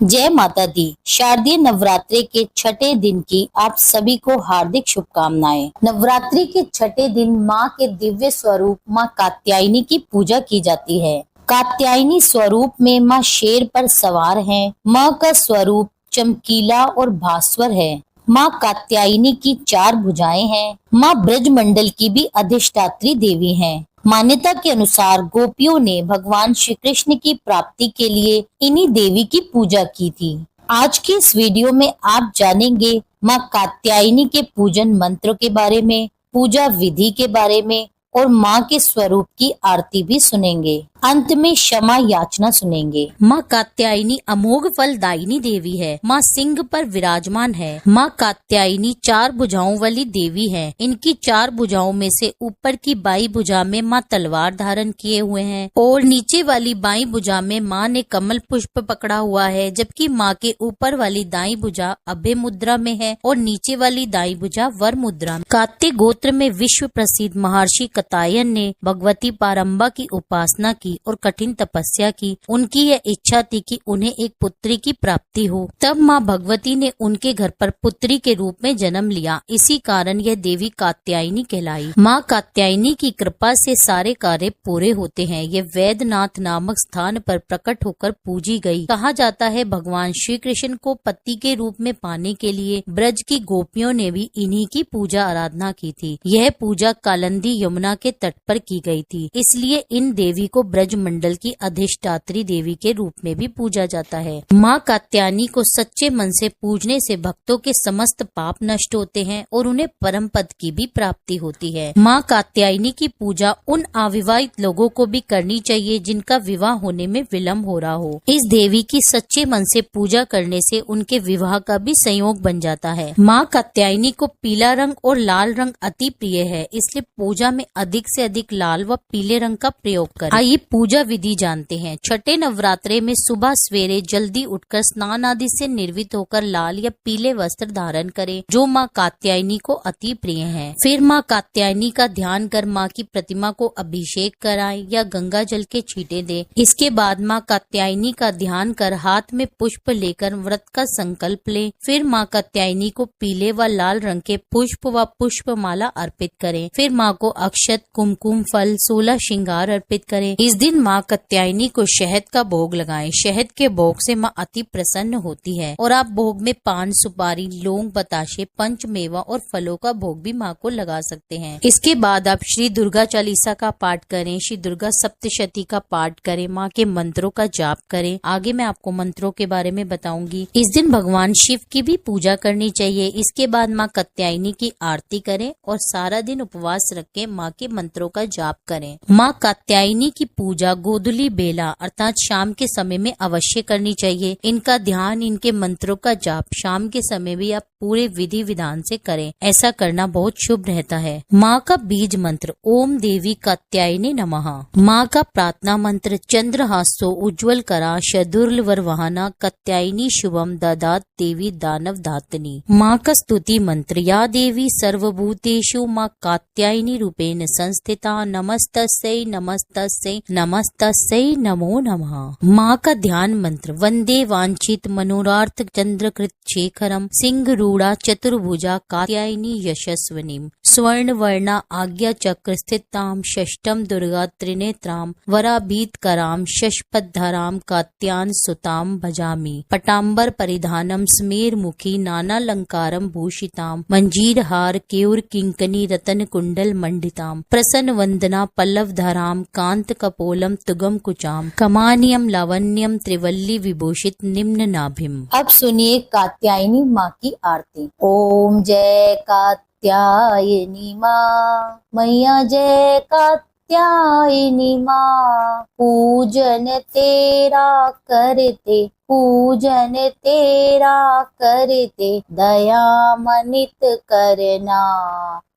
जय माता दी। शारदीय नवरात्रि के छठे दिन की आप सभी को हार्दिक शुभकामनाएं। नवरात्रि के छठे दिन माँ के दिव्य स्वरूप माँ कात्यायनी की पूजा की जाती है। कात्यायनी स्वरूप में माँ शेर पर सवार हैं। माँ का स्वरूप चमकीला और भास्वर है। माँ कात्यायनी की 4 भुजाएं हैं। माँ ब्रजमंडल की भी अधिष्ठात्री देवी हैं। मान्यता के अनुसार गोपियों ने भगवान श्री कृष्ण की प्राप्ति के लिए इन्हीं देवी की पूजा की थी। आज के इस वीडियो में आप जानेंगे माँ कात्यायनी के पूजन मंत्रों के बारे में, पूजा विधि के बारे में और माँ के स्वरूप की आरती भी सुनेंगे। अंत में क्षमा याचना सुनेंगे। माँ कात्यायनी अमोघ फलदायिनी देवी है। माँ सिंह पर विराजमान है। माँ कात्यायनी 4 भुजाओं वाली देवी है। इनकी 4 भुजाओं में से ऊपर की बाई भुजा में माँ तलवार धारण किए हुए हैं और नीचे वाली बाई भुजा में माँ ने कमल पुष्प पकड़ा हुआ है, जबकि माँ के ऊपर वाली दाई भुजा अभय मुद्रा में है और नीचे वाली दाई भुजा वर मुद्रा में। कात्य गोत्र में विश्व प्रसिद्ध महर्षि कतायन ने भगवती पारंबा की उपासना की और कठिन तपस्या की। उनकी यह इच्छा थी कि उन्हें एक पुत्री की प्राप्ति हो। तब माँ भगवती ने उनके घर पर पुत्री के रूप में जन्म लिया। इसी कारण यह देवी कात्यायनी कहलाई। माँ कात्यायनी की कृपा से सारे कार्य पूरे होते हैं। यह वैद्यनाथ नामक स्थान पर प्रकट होकर पूजी गई। कहा जाता है भगवान श्री कृष्ण को पति के रूप में पाने के लिए ब्रज की गोपियों ने भी इन्हीं की पूजा आराधना की थी। यह पूजा कालिंदी यमुना के तट पर की गई थी, इसलिए इन देवी को ब्रजमंडल की अधिष्ठात्री देवी के रूप में भी पूजा जाता है। माँ कात्यायनी को सच्चे मन से पूजने से भक्तों के समस्त पाप नष्ट होते हैं और उन्हें परम पद की भी प्राप्ति होती है। माँ कात्यायनी की पूजा उन अविवाहित लोगों को भी करनी चाहिए जिनका विवाह होने में विलम्ब हो रहा हो। इस देवी की सच्चे मन से पूजा करने से उनके विवाह का भी संयोग बन जाता है। माँ कात्यायनी को पीला रंग और लाल रंग अति प्रिय है, इसलिए पूजा में अधिक से अधिक लाल व पीले रंग का प्रयोग करें। आइए पूजा विधि जानते हैं। छठे नवरात्रे में सुबह सवेरे जल्दी उठकर स्नान आदि से निर्वित होकर लाल या पीले वस्त्र धारण करें, जो माँ कात्यायनी को अति प्रिय है। फिर माँ कात्यायनी का ध्यान कर माँ की प्रतिमा को अभिषेक कराएं या गंगा जल के छींटे दें। इसके बाद माँ कात्यायनी का ध्यान कर हाथ में पुष्प लेकर व्रत का संकल्प लें। फिर माँ कात्यायनी को पीले व लाल रंग के पुष्प व पुष्प माला अर्पित करें। फिर माँ को अक्षत, कुमकुम, फल, 16 श्रृंगार अर्पित करें। इस दिन माँ कात्यायनी को शहद का भोग लगाएं। शहद के भोग से माँ अति प्रसन्न होती है और आप भोग में पान, सुपारी, लौंग, बताशे, पंचमेवा और फलों का भोग भी माँ को लगा सकते हैं। इसके बाद आप श्री दुर्गा चालीसा का पाठ करें, श्री दुर्गा सप्तशती का पाठ करें, माँ के मंत्रों का जाप करें। आगे मैं आपको मंत्रों के बारे में बताऊंगी। इस दिन भगवान शिव की भी पूजा करनी चाहिए। इसके बाद माँ कात्यायनी की आरती करें और सारा दिन उपवास रख के माँ के मंत्रों का जाप करें। माँ कात्यायनी की पूजा गोधूली बेला अर्थात शाम के समय में अवश्य करनी चाहिए। इनका ध्यान, इनके मंत्रों का जाप शाम के समय भी आप पूरे विधि विधान से करें। ऐसा करना बहुत शुभ रहता है। माँ का बीज मंत्र ओम देवी कात्यायनी नमः। माँ का प्रार्थना मंत्र चंद्रहासो उज्ज्वल करा शदुर्लवर वहाना कात्यायनी शुभम ददात देवी दानव दातनी। माँ का स्तुति मंत्र या देवी सर्वभूतेषु माँ कात्यायनी रूपेण संस्थिता नमस्तस्यै नमस्तस्यै नमस्तस्यै नमो नमः। माँ का ध्यान मंत्र वंदे वांछित मनोरार्थ चंद्रकृत शेखरम सिंह रूढ़ा चतुर्भुजा कात्यायनी यशस्विनीम स्वर्ण वर्णा आज्ञा चक्र स्थिताम षष्टम दुर्गा त्रिनेत्राम वराभीत कराम शशपद्धराम कात्यान सुताम भजामि। पटाम्बर परिधानम स्मेर मुखी नानालंकारम भूषिताम मंजीर हार केयूर किंकनी रतन कुंडल मंडिताम प्रसन्न वंदना पल्लव धराम कांत कपोलम तुगम कुचाम कमानियम लावण्यम त्रिवल्ली विभूषित निम्न नाभिम। अब सुनिए कात्यायनी माँ की आरती। ओम जय कात्यायनी माँ, मैया जय कात्यायनी माँ। पूजन तेरा करते, पूजन तेरा करते, दया मनित करना।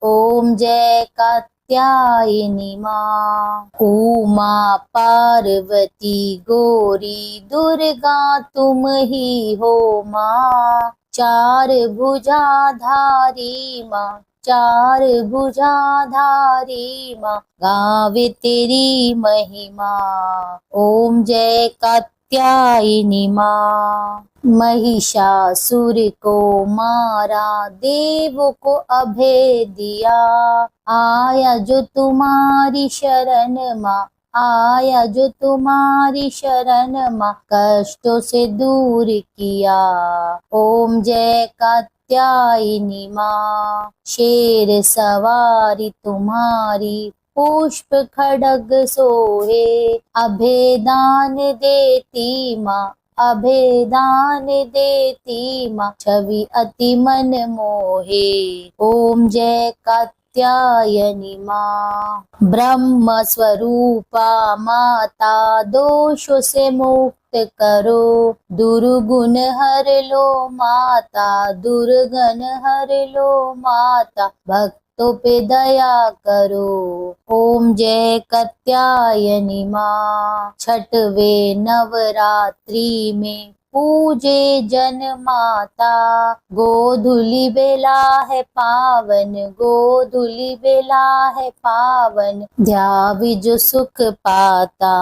ओम जय कात्यायनी माँ। उमा पार्वती गौरी दुर्गा तुम ही हो माँ। 4 भुजाधारी माँ, 4 भुजाधारी माँ, गावे तेरी महिमा। ओम जय कात्यायनी कात्यायनी माँ। महिषासुर को मारा, देवों को अभय दिया, आया जो तुम्हारी शरण माँ, आया जो तुम्हारी शरण माँ, कष्टों से दूर किया। ओम जय कात्यायनी माँ। शेर सवारी तुम्हारी, पुष्प खड्ग सोहे, अभेदान देती माँ, अभेदान देती माँ, छवि अति मन मोहे। ओम जय कात्यायनी माँ। ब्रह्म स्वरूपा माता, दोषों से मुक्त करो, दुर्गुण हर लो माता, दुर्गुण हर लो माता, भक्तों पे दया करो। ओम जय कात्यायनी माँ। छठवें नवरात्रि में पूजे जन माता, गोधूलि बेला है पावन, गोधूलि बेला है पावन, ध्यावी जो सुख पाता।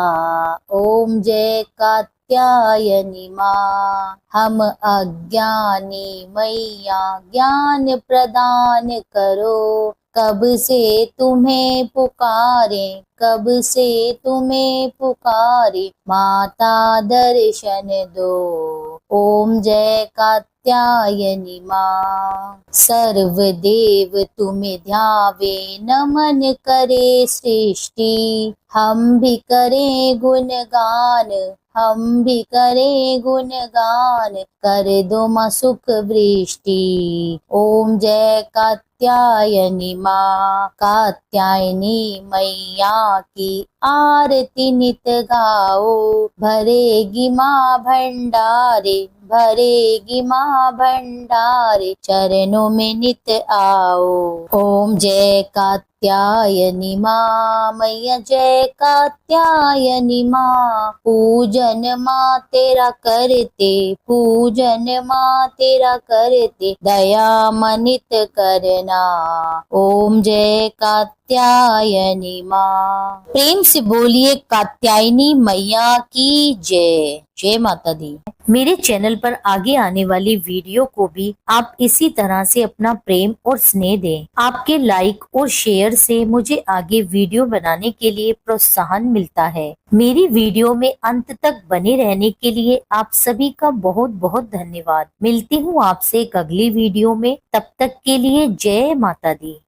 ओम जय कात्यायनी माँ। हम अज्ञानी मैया ज्ञान प्रदान करो, कब से तुम्हें पुकारे, कब से तुम्हें पुकारे, माता दर्शन दो। ओम जय कात्यायनी माँ। सर्वदेव तुम्हें ध्यावे, नमन करे सृष्टि, हम भी करें गुणगान, हम भी करें गुणगान, कर दो माँ सुख वृष्टि। ओम जय कात्यायनी माँ। कात्यायनी मैया की आरती नित गाओ, भरेगी माँ भंडारे, भरेगी माँ भंडारे, चरणों में नित आओ। ओम जय कात्यायनी माँ। मैया जय कात्यायनी माँ। पूजन माँ तेरा करते, पूजन माँ तेरा करते, दया मनित करना। ओम जय कात्यायनी माँ। प्रेम से बोलिए कात्यायनी मैया की जय। जय माता दी। मेरे चैनल पर आगे आने वाली वीडियो को भी आप इसी तरह से अपना प्रेम और स्नेह दें। आपके लाइक और शेयर से मुझे आगे वीडियो बनाने के लिए प्रोत्साहन मिलता है। मेरी वीडियो में अंत तक बने रहने के लिए आप सभी का बहुत बहुत धन्यवाद। मिलती हूँ आपसे एक अगली वीडियो में, तब तक के लिए जय माता दी।